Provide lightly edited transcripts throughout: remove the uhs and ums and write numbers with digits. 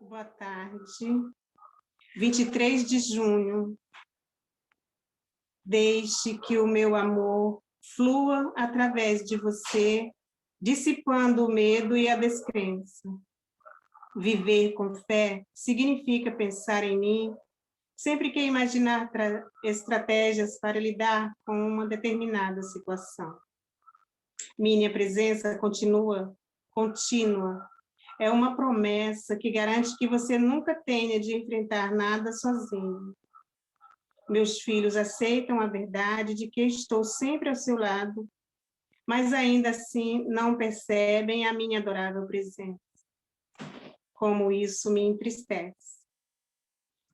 Boa tarde. 23 de junho. Deixe que o meu amor flua através de você, dissipando o medo e a descrença. Viver com fé significa pensar em mim sempre que imaginar estratégias para lidar com uma determinada situação. Minha presença contínua, é uma promessa que garante que você nunca tenha de enfrentar nada sozinho. Meus filhos aceitam a verdade de que estou sempre ao seu lado, mas ainda assim não percebem a minha adorável presença. Como isso me entristece.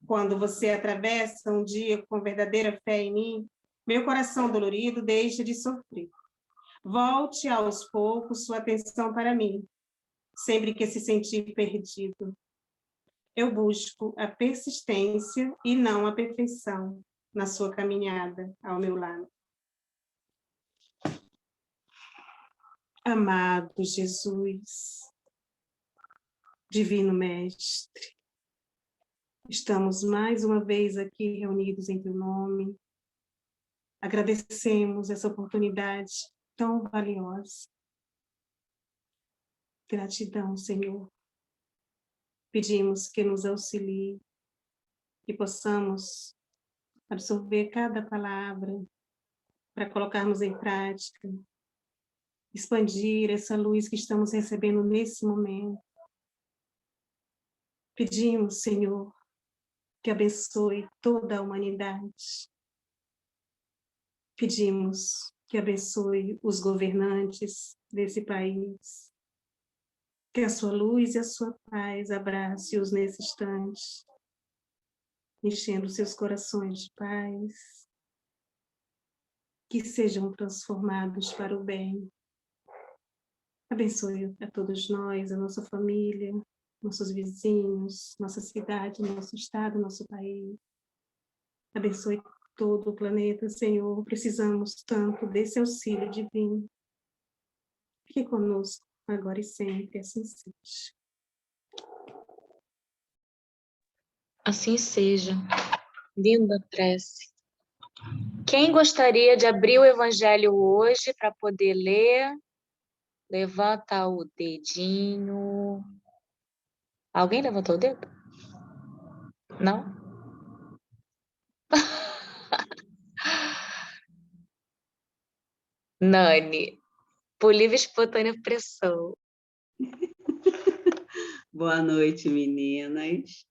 Quando você atravessa um dia com verdadeira fé em mim, meu coração dolorido deixa de sofrer. Volte aos poucos sua atenção para mim, sempre que se sentir perdido. Eu busco a persistência e não a perfeição na sua caminhada ao meu lado. Amado Jesus, Divino Mestre, estamos mais uma vez aqui reunidos em teu nome. Agradecemos essa oportunidade tão valiosa. Gratidão, Senhor. Pedimos que nos auxilie, que possamos absorver cada palavra para colocarmos em prática, expandir essa luz que estamos recebendo nesse momento. Pedimos, Senhor, que abençoe toda a humanidade. Pedimos que abençoe os governantes desse país. Que a sua luz e a sua paz abrace-os nesse instante, enchendo seus corações de paz, que sejam transformados para o bem. Abençoe a todos nós, a nossa família, nossos vizinhos, nossa cidade, nosso estado, nosso país. Abençoe todo o planeta, Senhor. Precisamos tanto desse auxílio divino. Fique conosco, agora e sempre, assim seja. Assim seja. Linda prece. Quem gostaria de abrir o Evangelho hoje para poder ler? Levanta o dedinho. Alguém levantou o dedo? Não? Nani, por livre e espontânea pressão. Boa noite, meninas.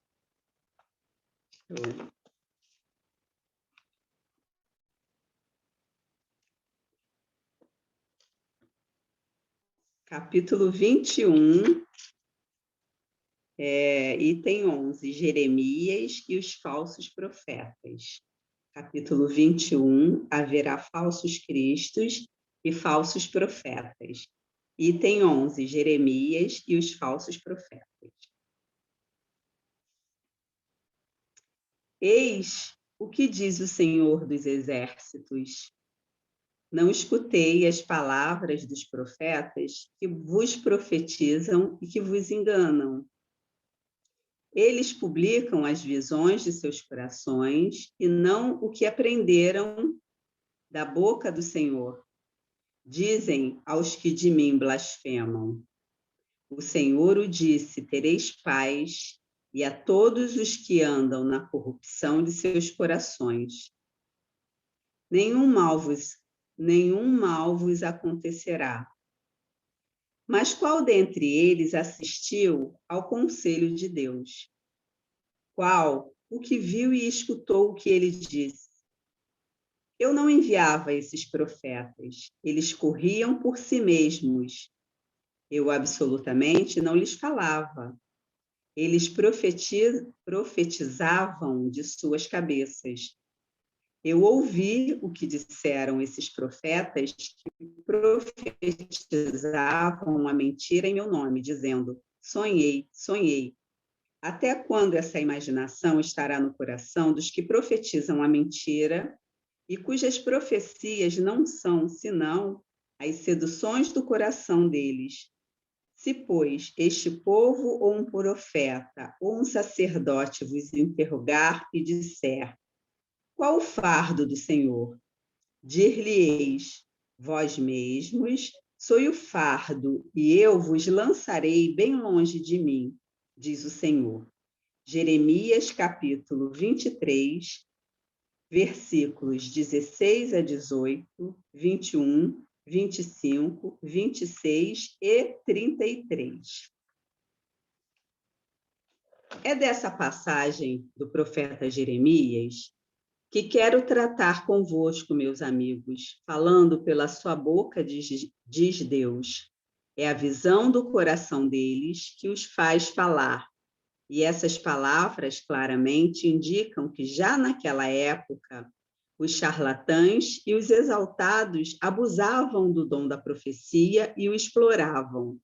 Capítulo 21, item 11, Jeremias e os falsos profetas. Capítulo 21, haverá falsos cristos e falsos profetas. Item 11, Jeremias e os falsos profetas. Eis o que diz o Senhor dos Exércitos. Não escutei as palavras dos profetas que vos profetizam e que vos enganam. Eles publicam as visões de seus corações e não o que aprenderam da boca do Senhor. Dizem aos que de mim blasfemam. O Senhor o disse, tereis paz, e a todos os que andam na corrupção de seus corações. Nenhum mal vos acontecerá. Mas qual dentre eles assistiu ao conselho de Deus? Qual o que viu e escutou o que ele disse? Eu não enviava esses profetas, eles corriam por si mesmos. Eu absolutamente não lhes falava. Eles profetizavam de suas cabeças. Eu ouvi o que disseram esses profetas que profetizavam a mentira em meu nome, dizendo, sonhei, sonhei. Até quando essa imaginação estará no coração dos que profetizam a mentira e cujas profecias não são, senão, as seduções do coração deles? Se, pois, este povo ou um profeta ou um sacerdote vos interrogar e disser: qual o fardo do Senhor? Dir-lhe-eis: vós mesmos sois o fardo, e eu vos lançarei bem longe de mim, diz o Senhor. Jeremias, capítulo 23, versículos 16 a 18, 21, 25, 26 e 33. É dessa passagem do profeta Jeremias que quero tratar convosco, meus amigos, falando pela sua boca, diz Deus. É a visão do coração deles que os faz falar. E essas palavras claramente indicam que já naquela época os charlatães e os exaltados abusavam do dom da profecia e o exploravam.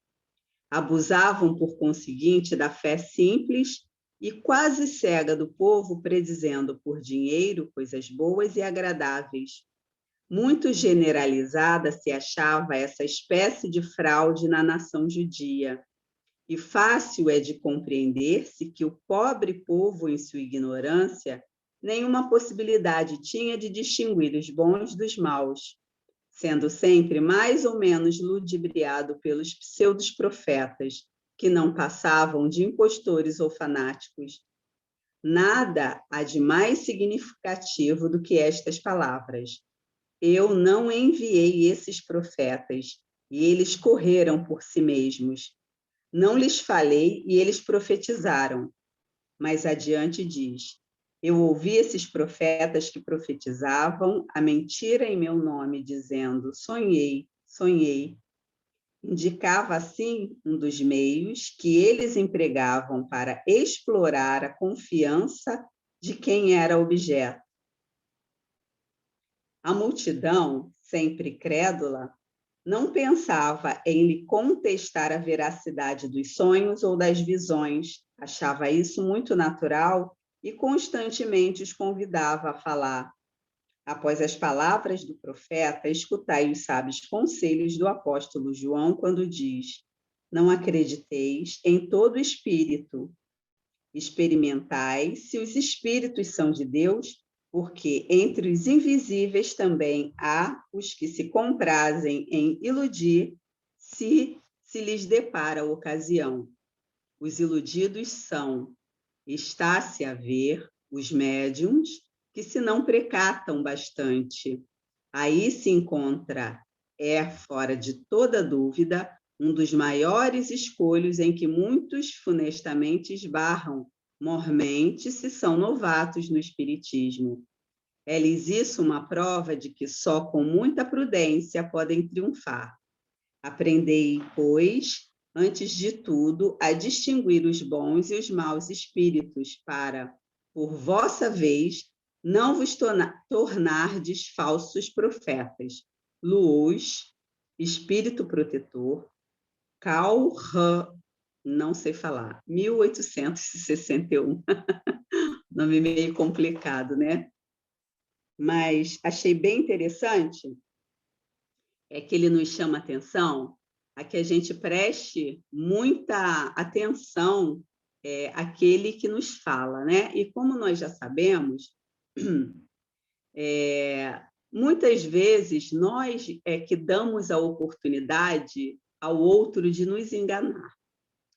Abusavam, por conseguinte, da fé simples e quase cega do povo, predizendo por dinheiro coisas boas e agradáveis. Muito generalizada se achava essa espécie de fraude na nação judia. E fácil é de compreender-se que o pobre povo, em sua ignorância, nenhuma possibilidade tinha de distinguir os bons dos maus, sendo sempre mais ou menos ludibriado pelos pseudos-profetas, que não passavam de impostores ou fanáticos. Nada há de mais significativo do que estas palavras. Eu não enviei esses profetas, e eles correram por si mesmos. Não lhes falei, e eles profetizaram. Mais adiante diz: eu ouvi esses profetas que profetizavam a mentira em meu nome, dizendo: sonhei, sonhei. Indicava, assim, um dos meios que eles empregavam para explorar a confiança de quem era objeto. A multidão, sempre crédula, não pensava em lhe contestar a veracidade dos sonhos ou das visões, achava isso muito natural e constantemente os convidava a falar. Após as palavras do profeta, escutai os sábios conselhos do apóstolo João, quando diz: não acrediteis em todo espírito, experimentai se os espíritos são de Deus, porque entre os invisíveis também há os que se comprazem em iludir, se lhes depara a ocasião. Os iludidos são, está-se a ver, os médiuns, que se não precatam bastante. Aí se encontra, fora de toda dúvida, um dos maiores escolhos em que muitos funestamente esbarram, mormente se são novatos no espiritismo. É-lhes isso uma prova de que só com muita prudência podem triunfar. Aprendei, pois, antes de tudo, a distinguir os bons e os maus espíritos, para, por vossa vez, não vos tornardes falsos profetas. Luz, espírito protetor, Carl não sei falar, 1861. Nome meio complicado, né? Mas achei bem interessante é que ele nos chama atenção a que a gente preste muita atenção àquele que nos fala, né? E como nós já sabemos, muitas vezes nós é que damos a oportunidade ao outro de nos enganar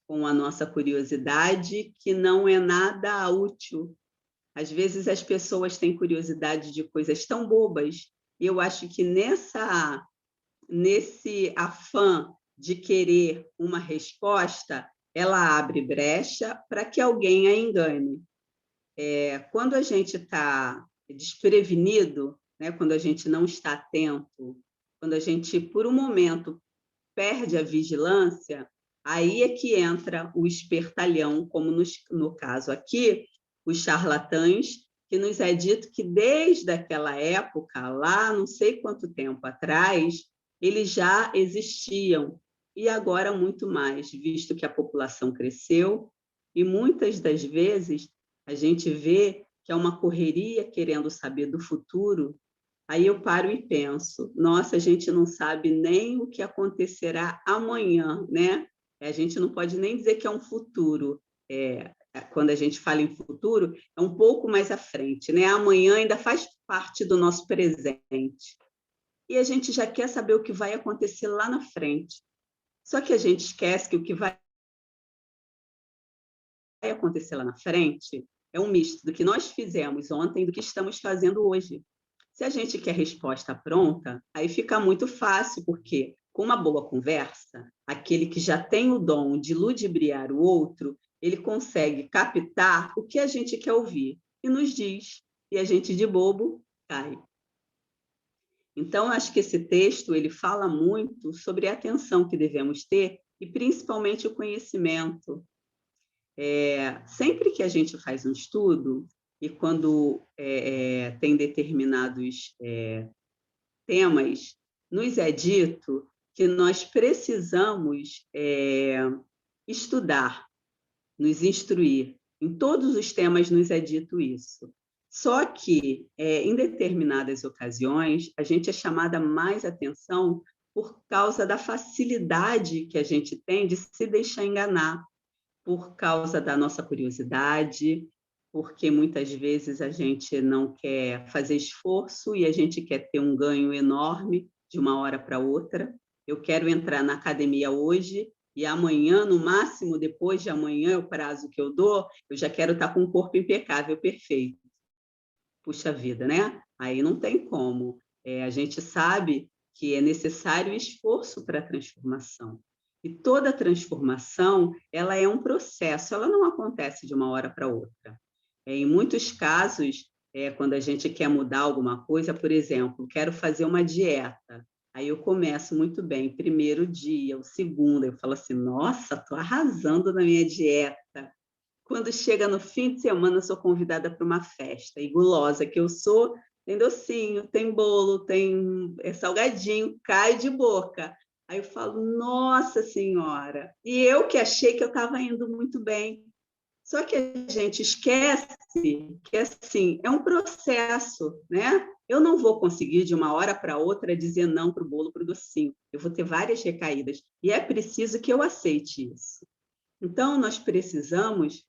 com a nossa curiosidade, que não é nada útil. Às vezes as pessoas têm curiosidade de coisas tão bobas, e eu acho que nesse afã de querer uma resposta, ela abre brecha para que alguém a engane. Quando a gente está desprevenido, né, quando a gente não está atento, quando a gente, por um momento, perde a vigilância, aí é que entra o espertalhão, como no caso aqui, os charlatães, que nos é dito que desde aquela época, lá não sei quanto tempo atrás, eles já existiam, e agora muito mais, visto que a população cresceu, e muitas das vezes a gente vê que é uma correria querendo saber do futuro. Aí eu paro e penso, nossa, a gente não sabe nem o que acontecerá amanhã, né? A gente não pode nem dizer que é um futuro. Quando a gente fala em futuro, é um pouco mais à frente, né? Amanhã ainda faz parte do nosso presente. E a gente já quer saber o que vai acontecer lá na frente. Só que a gente esquece que o que vai acontecer lá na frente é um misto do que nós fizemos ontem e do que estamos fazendo hoje. Se a gente quer resposta pronta, aí fica muito fácil, porque com uma boa conversa, aquele que já tem o dom de ludibriar o outro, ele consegue captar o que a gente quer ouvir e nos diz, e a gente de bobo cai. Então, acho que esse texto ele fala muito sobre a atenção que devemos ter e principalmente o conhecimento. Sempre que a gente faz um estudo e quando tem determinados temas, nos é dito que nós precisamos estudar, nos instruir. Em todos os temas nos é dito isso. Só que, em determinadas ocasiões, a gente é chamada mais atenção por causa da facilidade que a gente tem de se deixar enganar, por causa da nossa curiosidade, porque muitas vezes a gente não quer fazer esforço e a gente quer ter um ganho enorme de uma hora para outra. Eu quero entrar na academia hoje e amanhã, no máximo depois de amanhã, o prazo que eu dou, eu já quero estar com um corpo impecável, perfeito. Puxa vida, né? Aí não tem como. A gente sabe que é necessário esforço para a transformação. E toda transformação, ela é um processo, ela não acontece de uma hora para outra. Em muitos casos, quando a gente quer mudar alguma coisa, por exemplo, quero fazer uma dieta, aí eu começo muito bem, primeiro dia, o segundo, eu falo assim, nossa, estou arrasando na minha dieta. Quando chega no fim de semana, eu sou convidada para uma festa, e gulosa que eu sou, tem docinho, tem bolo, tem salgadinho, cai de boca. Aí eu falo, nossa senhora! E eu que achei que eu estava indo muito bem. Só que a gente esquece que, assim, é um processo, né? Eu não vou conseguir, de uma hora para outra, dizer não para o bolo, para o docinho. Eu vou ter várias recaídas. E é preciso que eu aceite isso. Então, nós precisamos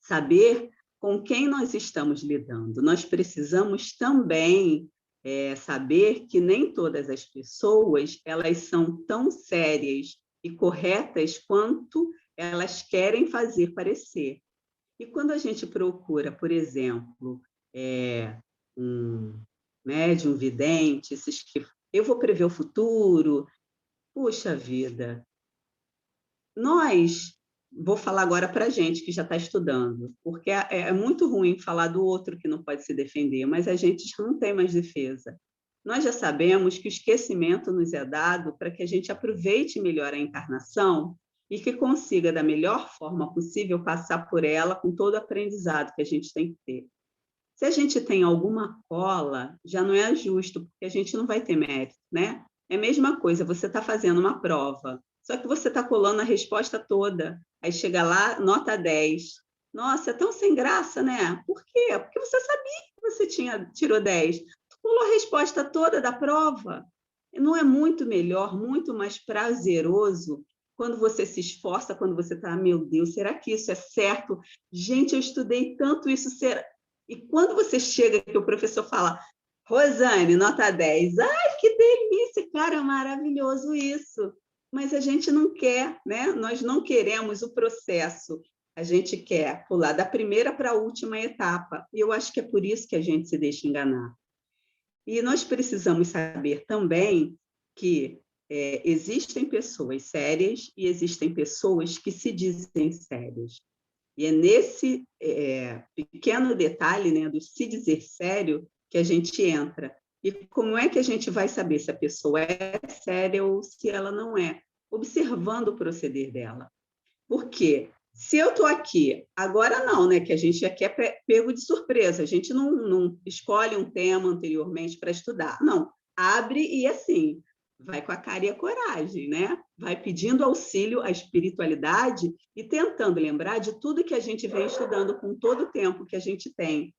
saber com quem nós estamos lidando. Nós precisamos também saber que nem todas as pessoas elas são tão sérias e corretas quanto elas querem fazer parecer. E quando a gente procura, por exemplo, um médium vidente, esses que eu vou prever o futuro, puxa vida, vou falar agora para a gente que já está estudando, porque é muito ruim falar do outro que não pode se defender, mas a gente já não tem mais defesa. Nós já sabemos que o esquecimento nos é dado para que a gente aproveite melhor a encarnação e que consiga, da melhor forma possível, passar por ela com todo o aprendizado que a gente tem que ter. Se a gente tem alguma cola, já não é justo, porque a gente não vai ter mérito, né? É a mesma coisa, você está fazendo uma prova, só que você está colando a resposta toda, aí chega lá, nota 10. Nossa, é tão sem graça, né? Por quê? Porque você sabia que você tirou 10. Tu colou a resposta toda da prova. Não é muito melhor, muito mais prazeroso quando você se esforça, quando você está, meu Deus, será que isso é certo? Gente, eu estudei tanto isso, será? E quando você chega que o professor fala, Rosane, nota 10. Ai, que delícia, cara, maravilhoso isso. Mas a gente não quer, né? Nós não queremos o processo. A gente quer pular da primeira para a última etapa. E eu acho que é por isso que a gente se deixa enganar. E nós precisamos saber também que existem pessoas sérias e existem pessoas que se dizem sérias. E é nesse pequeno detalhe, né, do se dizer sério, que a gente entra. E como é que a gente vai saber se a pessoa é séria ou se ela não é? Observando o proceder dela. Por quê? Se eu estou aqui, agora não, né? Que a gente já quer pego de surpresa, a gente não escolhe um tema anteriormente para estudar. Não, abre e assim, vai com a cara e a coragem, né? Vai pedindo auxílio à espiritualidade e tentando lembrar de tudo que a gente vem estudando com todo o tempo que a gente tem.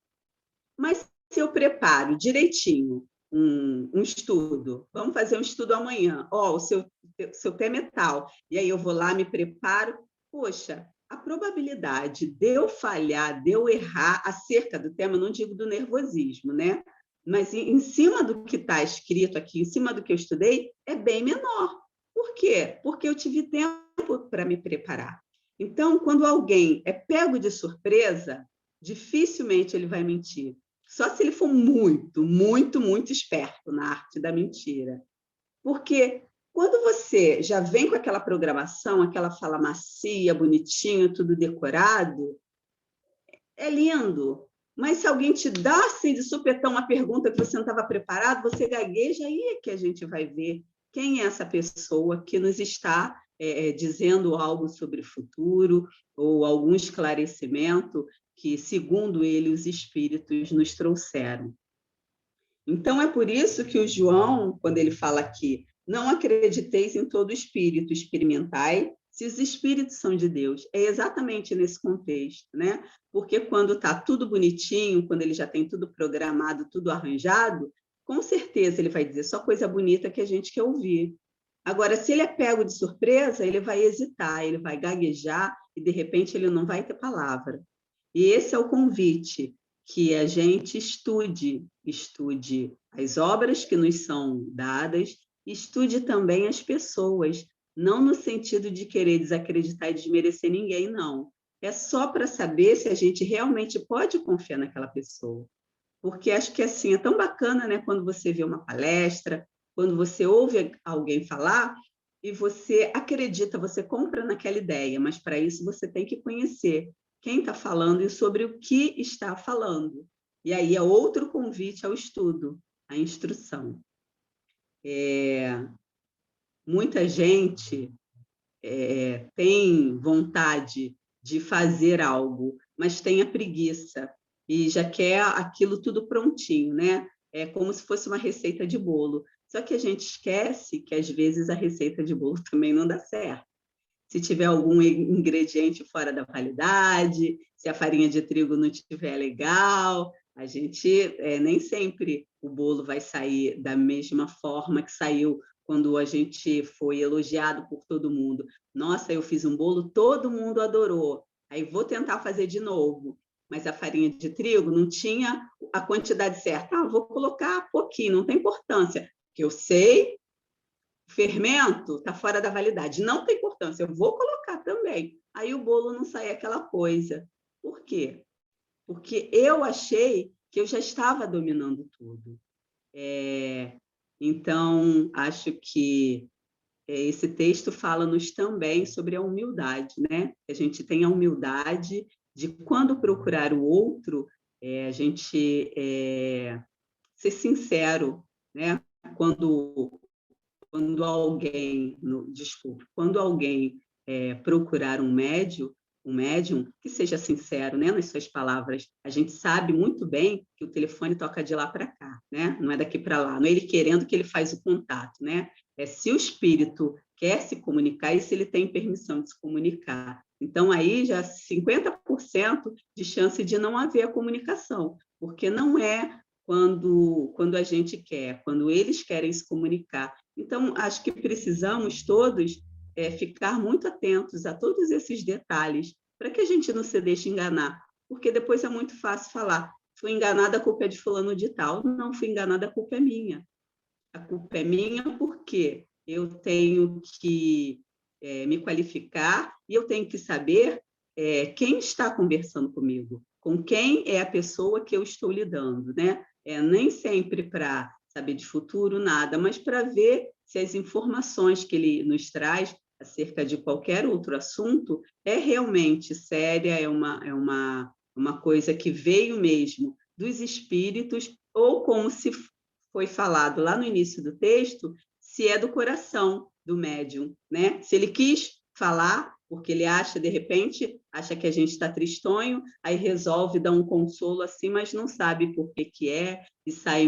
Mas se eu preparo direitinho um estudo, vamos fazer um estudo amanhã, o seu seu pé é metal, e aí eu vou lá, me preparo, poxa, a probabilidade de eu falhar, de eu errar acerca do tema, não digo do nervosismo, né? Mas em cima do que está escrito aqui, em cima do que eu estudei, é bem menor. Por quê? Porque eu tive tempo para me preparar. Então, quando alguém é pego de surpresa, dificilmente ele vai mentir. Só se ele for muito, muito, muito esperto na arte da mentira. Porque quando você já vem com aquela programação, aquela fala macia, bonitinho, tudo decorado, é lindo. Mas se alguém te dá assim, de supetão uma pergunta que você não estava preparado, você gagueja, aí é que a gente vai ver quem é essa pessoa que nos está dizendo algo sobre o futuro ou algum esclarecimento que, segundo ele, os espíritos nos trouxeram. Então, é por isso que o João, quando ele fala aqui, não acrediteis em todo espírito, experimentai se os espíritos são de Deus. É exatamente nesse contexto, né? Porque quando está tudo bonitinho, quando ele já tem tudo programado, tudo arranjado, com certeza ele vai dizer só coisa bonita que a gente quer ouvir. Agora, se ele é pego de surpresa, ele vai hesitar, ele vai gaguejar e, de repente, ele não vai ter palavra. E esse é o convite, que a gente estude as obras que nos são dadas, estude também as pessoas, não no sentido de querer desacreditar e desmerecer ninguém, não. É só para saber se a gente realmente pode confiar naquela pessoa. Porque acho que assim, é tão bacana, né, quando você vê uma palestra, quando você ouve alguém falar e você acredita, você compra naquela ideia, mas para isso você tem que conhecer quem está falando e sobre o que está falando. E aí é outro convite ao estudo, à instrução. Muita gente tem vontade de fazer algo, mas tem a preguiça e já quer aquilo tudo prontinho, né? É como se fosse uma receita de bolo. Só que a gente esquece que, às vezes, a receita de bolo também não dá certo. Se tiver algum ingrediente fora da validade, se a farinha de trigo não estiver legal, a gente nem sempre o bolo vai sair da mesma forma que saiu quando a gente foi elogiado por todo mundo. Nossa, eu fiz um bolo, todo mundo adorou. Aí vou tentar fazer de novo, mas a farinha de trigo não tinha a quantidade certa. Ah, vou colocar pouquinho, não tem importância, porque eu sei fermento está fora da validade, não tem importância, eu vou colocar também. Aí o bolo não sai aquela coisa. Por quê? Porque eu achei que eu já estava dominando tudo. Então, acho que esse texto fala-nos também sobre a humildade, né? A gente tem a humildade de, quando procurar o outro, a gente ser sincero, né? Quando alguém, quando alguém procurar um médium que seja sincero, né, nas suas palavras, a gente sabe muito bem que o telefone toca de lá para cá, né? Não é daqui para lá, não é ele querendo que ele faz o contato, né? É se o espírito quer se comunicar e se ele tem permissão de se comunicar. Então, aí já 50% de chance de não haver a comunicação, porque não é quando a gente quer, quando eles querem se comunicar. Então, acho que precisamos todos ficar muito atentos a todos esses detalhes, para que a gente não se deixe enganar, porque depois é muito fácil falar, fui enganada, a culpa é de fulano de tal. Não, fui enganada, a culpa é minha. A culpa é minha porque eu tenho que me qualificar e eu tenho que saber quem está conversando comigo, com quem é a pessoa que eu estou lidando, né? Nem sempre para saber de futuro, nada, mas para ver se as informações que ele nos traz acerca de qualquer outro assunto é realmente séria, é uma coisa que veio mesmo dos espíritos, ou, como se foi falado lá no início do texto, se é do coração do médium, né? Se ele quis falar, porque ele acha, de repente, acha que a gente está tristonho, aí resolve dar um consolo assim, mas não sabe por que é, e sai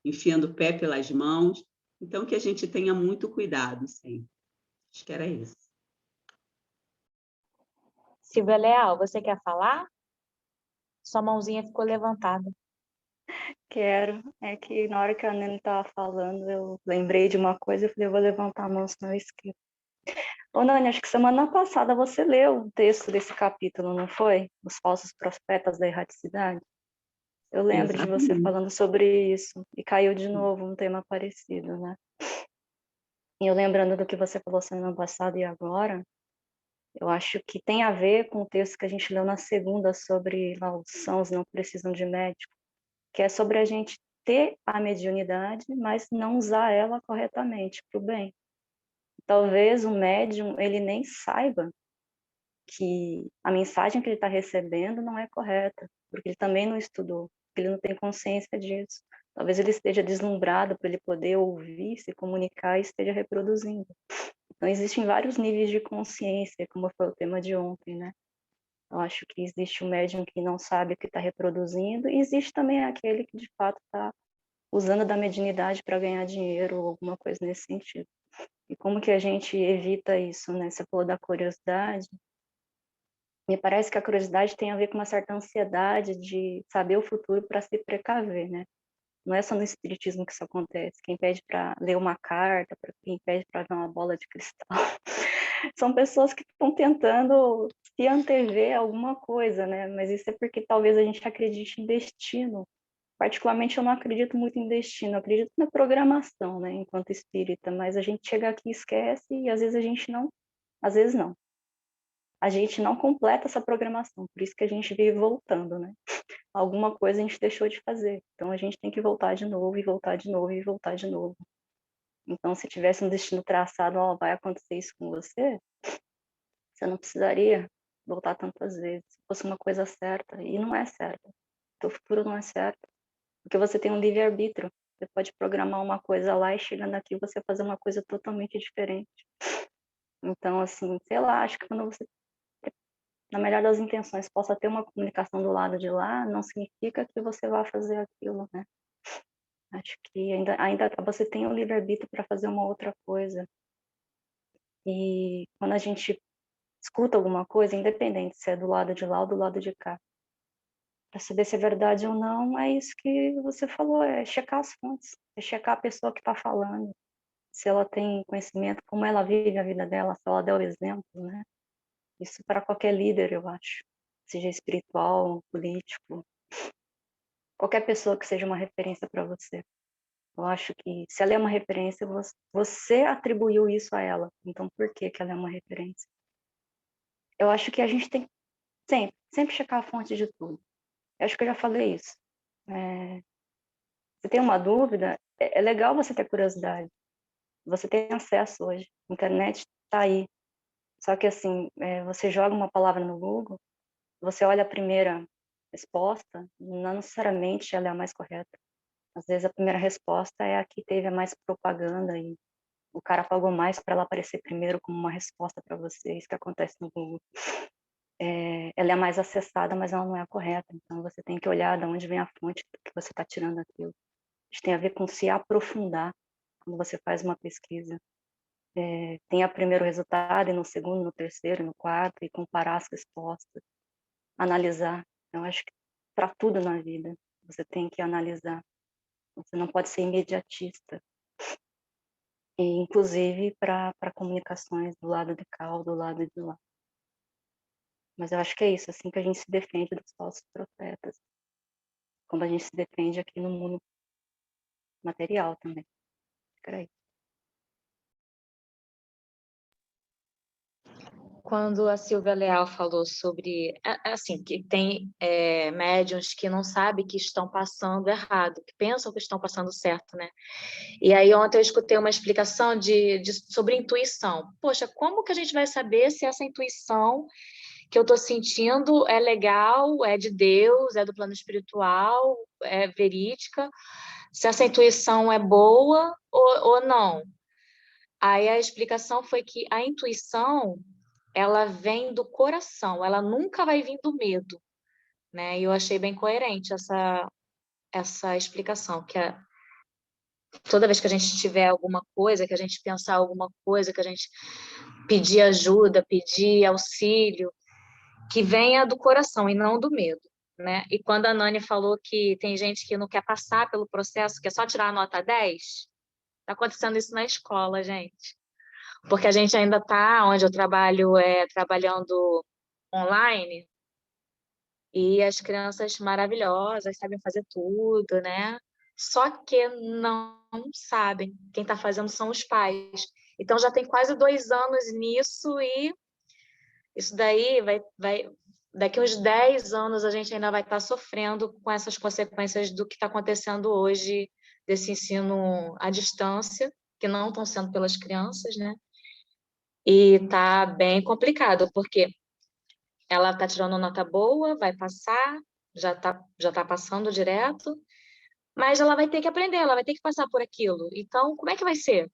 enfiando o pé pelas mãos. Então, que a gente tenha muito cuidado sempre. Acho que era isso. Silvia Leal, você quer falar? Sua mãozinha ficou levantada. Quero. É que na hora que a Nene estava falando, eu lembrei de uma coisa, eu falei, eu vou levantar a mão, senão eu esqueço. Ô, Nani, acho que semana passada você leu o texto desse capítulo, não foi? Os falsos profetas da erraticidade. Eu lembro de você Exatamente. falando sobre isso, e caiu de novo um tema parecido, né? E eu lembrando do que você falou semana passada e agora, eu acho que tem a ver com o texto que a gente leu na segunda sobre lá, os sãos não precisam de médico, que é sobre a gente ter a mediunidade, mas não usar ela corretamente para o bem. Talvez o médium, ele nem saiba que a mensagem que ele está recebendo não é correta, porque ele também não estudou, porque ele não tem consciência disso. Talvez ele esteja deslumbrado para ele poder ouvir, se comunicar e esteja reproduzindo. Então, existem vários níveis de consciência, como foi o tema de ontem, né? Eu acho que existe o médium que não sabe o que está reproduzindo, e existe também aquele que, de fato, está usando da mediunidade para ganhar dinheiro ou alguma coisa nesse sentido. E como que a gente evita isso, né? Você falou da curiosidade. Me parece que a curiosidade tem a ver com uma certa ansiedade de saber o futuro para se precaver, né? Não é só no espiritismo que isso acontece. Quem pede para ler uma carta, para quem pede para ver uma bola de cristal, são pessoas que estão tentando se antever alguma coisa, né? Mas isso é porque talvez a gente acredite em destino. Particularmente, eu não acredito muito em destino, eu acredito na programação, né? Enquanto espírita, mas a gente chega aqui e esquece e às vezes a gente não, às vezes não. A gente não completa essa programação, por isso que a gente vive voltando, né? Alguma coisa a gente deixou de fazer, então a gente tem que voltar de novo, e voltar de novo, e voltar de novo. Então, se tivesse um destino traçado, ó, vai acontecer isso com você, você não precisaria voltar tantas vezes, se fosse uma coisa certa, e não é certa. O teu futuro não é certo, porque você tem um livre-arbítrio, você pode programar uma coisa lá e chegando aqui você fazer uma coisa totalmente diferente. Então, assim, sei lá, acho que quando você na melhor das intenções, possa ter uma comunicação do lado de lá, não significa que você vá fazer aquilo, né? Acho que ainda você tem o livre-arbítrio para fazer uma outra coisa. E quando a gente escuta alguma coisa, independente se é do lado de lá ou do lado de cá, para saber se é verdade ou não, é isso que você falou, é checar as fontes, é checar a pessoa que está falando, se ela tem conhecimento, como ela vive a vida dela, se ela der o exemplo, né? Isso para qualquer líder, eu acho, seja espiritual, político, qualquer pessoa que seja uma referência para você. Eu acho que se ela é uma referência, você atribuiu isso a ela. Então, por que que ela é uma referência? Eu acho que a gente tem sempre checar a fonte de tudo. Eu acho que eu já falei isso. Você tem uma dúvida, é legal você ter curiosidade. Você tem acesso hoje. A internet está aí. Só que, assim, você joga uma palavra no Google, você olha a primeira resposta, não necessariamente ela é a mais correta. Às vezes a primeira resposta é a que teve a mais propaganda e o cara pagou mais para ela aparecer primeiro como uma resposta para você. Isso que acontece no Google. Ela é a mais acessada, mas ela não é a correta. Então você tem que olhar de onde vem a fonte que você está tirando aquilo. Isso tem a ver com se aprofundar quando você faz uma pesquisa. Tem o primeiro resultado, e no segundo, no terceiro, no quarto, e comparar as respostas, analisar. Eu acho que para tudo na vida você tem que analisar. Você não pode ser imediatista. E, inclusive para comunicações do lado de cá ou do lado de lá. Mas eu acho que é isso, assim que a gente se defende dos falsos profetas. Como a gente se defende aqui no mundo material também. Fica aí. Quando a Silvia Leal falou sobre, assim, que tem médiuns que não sabem que estão passando errado, que pensam que estão passando certo, né? E aí ontem eu escutei uma explicação sobre intuição. Poxa, como que a gente vai saber se essa intuição que eu estou sentindo é legal, é de Deus, é do plano espiritual, é verídica, se essa intuição é boa ou não? Aí a explicação foi que a intuição ela vem do coração, ela nunca vai vir do medo, né? E eu achei bem coerente essa explicação, que toda vez que a gente tiver alguma coisa, que a gente pensar alguma coisa, que a gente pedir ajuda, pedir auxílio, que venha do coração e não do medo, né? E quando a Nani falou que tem gente que não quer passar pelo processo, quer só tirar a nota 10, está acontecendo isso na escola, gente. Porque a gente ainda está, onde eu trabalho, trabalhando online, e as crianças maravilhosas sabem fazer tudo, né? Só que não sabem. Quem está fazendo são os pais. Então, já tem quase 2 anos nisso e isso daí daqui uns 10 anos a gente ainda vai estar sofrendo com essas consequências do que está acontecendo hoje, desse ensino à distância, que não estão sendo pelas crianças, né? E está bem complicado, porque ela está tirando nota boa, vai passar, já tá passando direto, mas ela vai ter que aprender, ela vai ter que passar por aquilo. Então, como é que vai ser?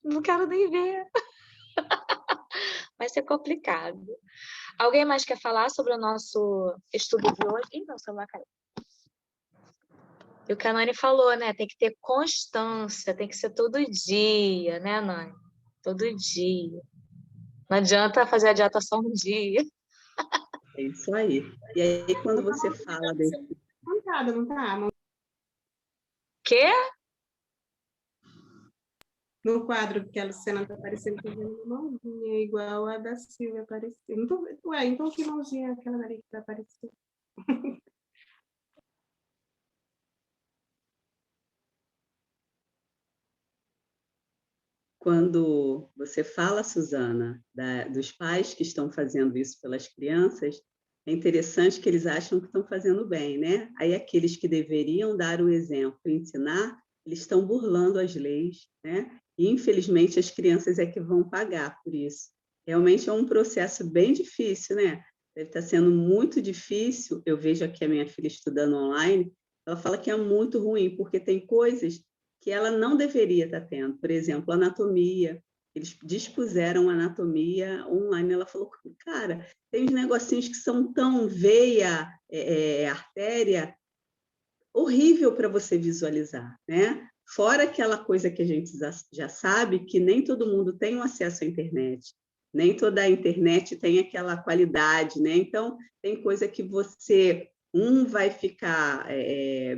Não quero nem ver. Vai ser complicado. Alguém mais quer falar sobre o nosso estudo de hoje? Ih, meu celular caiu. E o que a Nani falou, né? Tem que ter constância, tem que ser todo dia, né, Nani? Todo dia. Não adianta fazer a dieta só um dia. É isso aí. E aí, quando você fala desse... Contada, não tá? Quê? No quadro que a Luciana está aparecendo, tá vendo uma mãozinha igual a da Silvia apareceu. Ué, então que mãozinha é aquela dali que está aparecendo? Quando você fala, Suzana, dos pais que estão fazendo isso pelas crianças, é interessante que eles acham que estão fazendo bem, né? Aí aqueles que deveriam dar o exemplo e ensinar, eles estão burlando as leis, né? E, infelizmente, as crianças é que vão pagar por isso. Realmente é um processo bem difícil, né? Deve estar sendo muito difícil. Eu vejo aqui a minha filha estudando online, ela fala que é muito ruim, porque tem coisas que ela não deveria estar tendo. Por exemplo, anatomia. Eles dispuseram anatomia online. Ela falou, cara, tem uns negocinhos que são tão veia, artéria, horrível para você visualizar, né? Fora aquela coisa que a gente já sabe, que nem todo mundo tem um acesso à internet, nem toda a internet tem aquela qualidade, né? Então, tem coisa que um vai ficar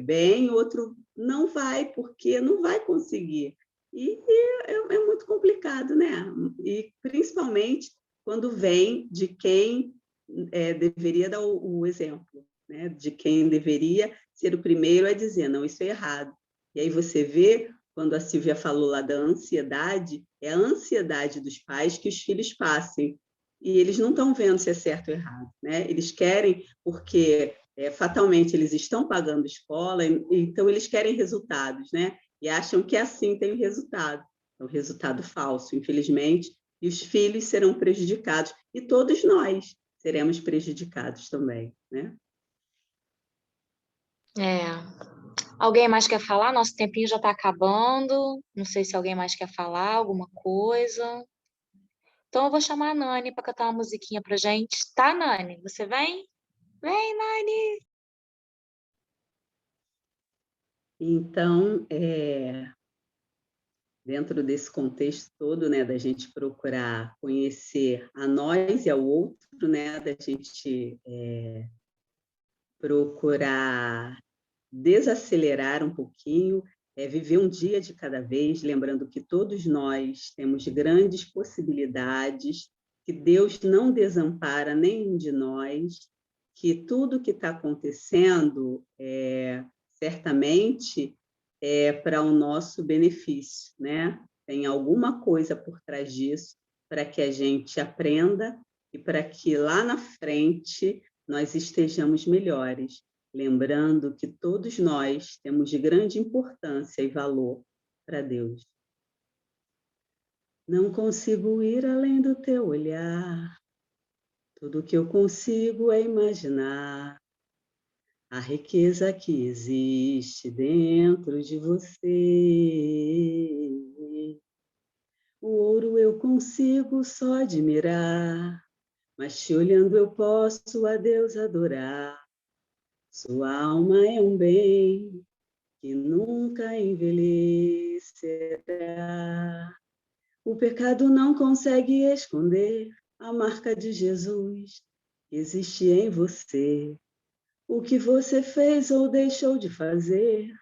bem, outro não vai, porque não vai conseguir. E é muito complicado, né? E principalmente quando vem de quem deveria dar o exemplo, né? De quem deveria ser o primeiro a dizer, não, isso é errado. E aí você vê, quando a Silvia falou lá da ansiedade, é a ansiedade dos pais que os filhos passem. E eles não estão vendo se é certo ou errado, né? Eles querem, porque fatalmente eles estão pagando escola, então eles querem resultados, né? E acham que assim tem o resultado. É um resultado falso, infelizmente, e os filhos serão prejudicados. E todos nós seremos prejudicados também, né? Alguém mais quer falar? Nosso tempinho já está acabando. Não sei se alguém mais quer falar alguma coisa. Então eu vou chamar a Nani para cantar uma musiquinha pra gente. Tá, Nani? Você vem? Vem, Nani! Então, dentro desse contexto todo, né, da gente procurar conhecer a nós e ao outro, né, da gente procurar desacelerar um pouquinho, viver um dia de cada vez, lembrando que todos nós temos grandes possibilidades, que Deus não desampara nenhum de nós, que tudo que está acontecendo certamente é para o nosso benefício, né? Tem alguma coisa por trás disso para que a gente aprenda e para que lá na frente nós estejamos melhores, lembrando que todos nós temos de grande importância e valor para Deus. Não consigo ir além do teu olhar, tudo que eu consigo é imaginar a riqueza que existe dentro de você. O ouro eu consigo só admirar, mas te olhando eu posso a Deus adorar. Sua alma é um bem que nunca envelhecerá. O pecado não consegue esconder a marca de Jesus que existe em você. O que você fez ou deixou de fazer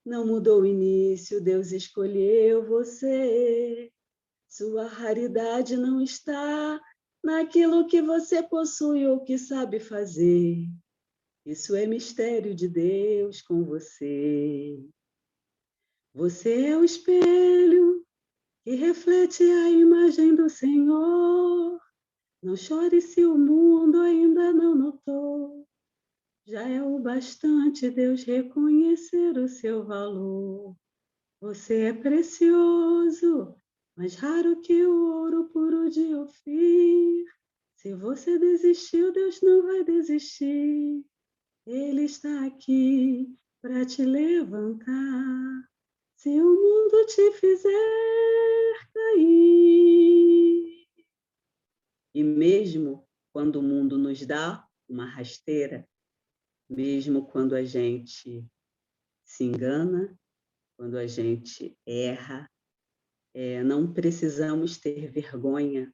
não mudou o início, Deus escolheu você. Sua raridade não está naquilo que você possui ou que sabe fazer. Isso é mistério de Deus com você. Você é o espelho que reflete a imagem do Senhor. Não chore se o mundo ainda não notou. Já é o bastante Deus reconhecer o seu valor. Você é precioso, mais raro que o ouro puro de Ofir. Se você desistiu, Deus não vai desistir. Ele está aqui para te levantar. Se o mundo te fizer cair. E mesmo quando o mundo nos dá uma rasteira, mesmo quando a gente se engana, quando a gente erra, não precisamos ter vergonha,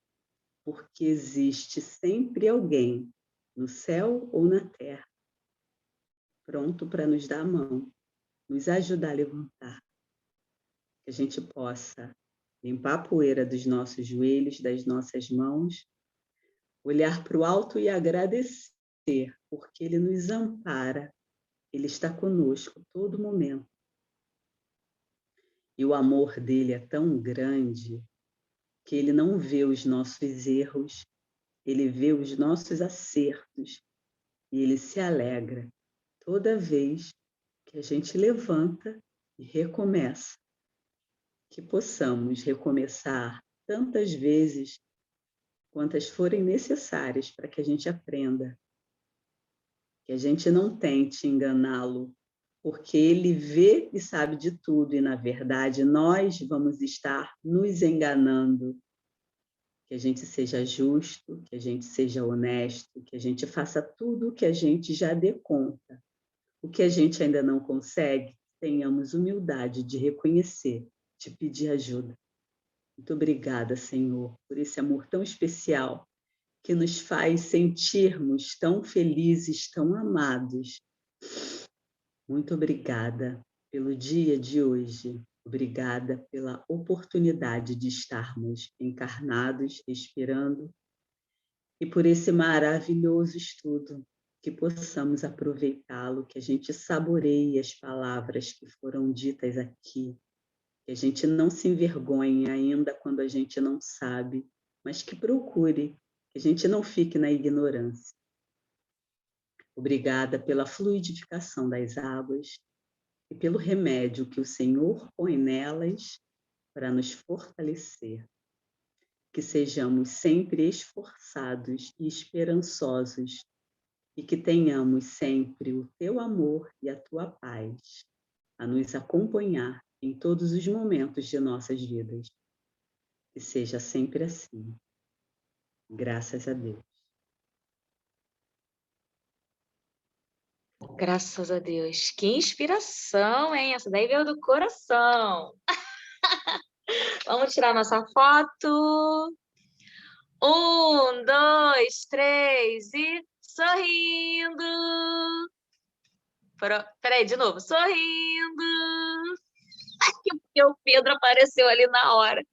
porque existe sempre alguém, no céu ou na terra, pronto para nos dar a mão, nos ajudar a levantar, que a gente possa limpar a poeira dos nossos joelhos, das nossas mãos, olhar para o alto e agradecer, porque Ele nos ampara, Ele está conosco a todo momento. E o amor dele é tão grande que ele não vê os nossos erros, ele vê os nossos acertos e ele se alegra toda vez que a gente levanta e recomeça. Que possamos recomeçar tantas vezes quantas forem necessárias para que a gente aprenda. Que a gente não tente enganá-lo, porque ele vê e sabe de tudo, e, na verdade, nós vamos estar nos enganando. Que a gente seja justo, que a gente seja honesto, que a gente faça tudo o que a gente já dê conta. O que a gente ainda não consegue, tenhamos humildade de reconhecer, de pedir ajuda. Muito obrigada, Senhor, por esse amor tão especial que nos faz sentirmos tão felizes, tão amados. Muito obrigada pelo dia de hoje. Obrigada pela oportunidade de estarmos encarnados, respirando, e por esse maravilhoso estudo, que possamos aproveitá-lo, que a gente saboreie as palavras que foram ditas aqui, que a gente não se envergonhe ainda quando a gente não sabe, mas que procure, que a gente não fique na ignorância. Obrigada pela fluidificação das águas e pelo remédio que o Senhor põe nelas para nos fortalecer. Que sejamos sempre esforçados e esperançosos e que tenhamos sempre o teu amor e a tua paz a nos acompanhar em todos os momentos de nossas vidas. Que seja sempre assim. Graças a Deus. Graças a Deus. Que inspiração, hein? Essa daí veio do coração. Vamos tirar nossa foto. 1, 2, 3 e sorrindo. Peraí, de novo. Sorrindo. Porque o Pedro apareceu ali na hora.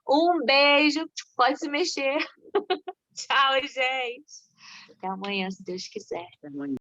Um beijo. Pode se mexer. Tchau, gente. Até amanhã, se Deus quiser. Até amanhã.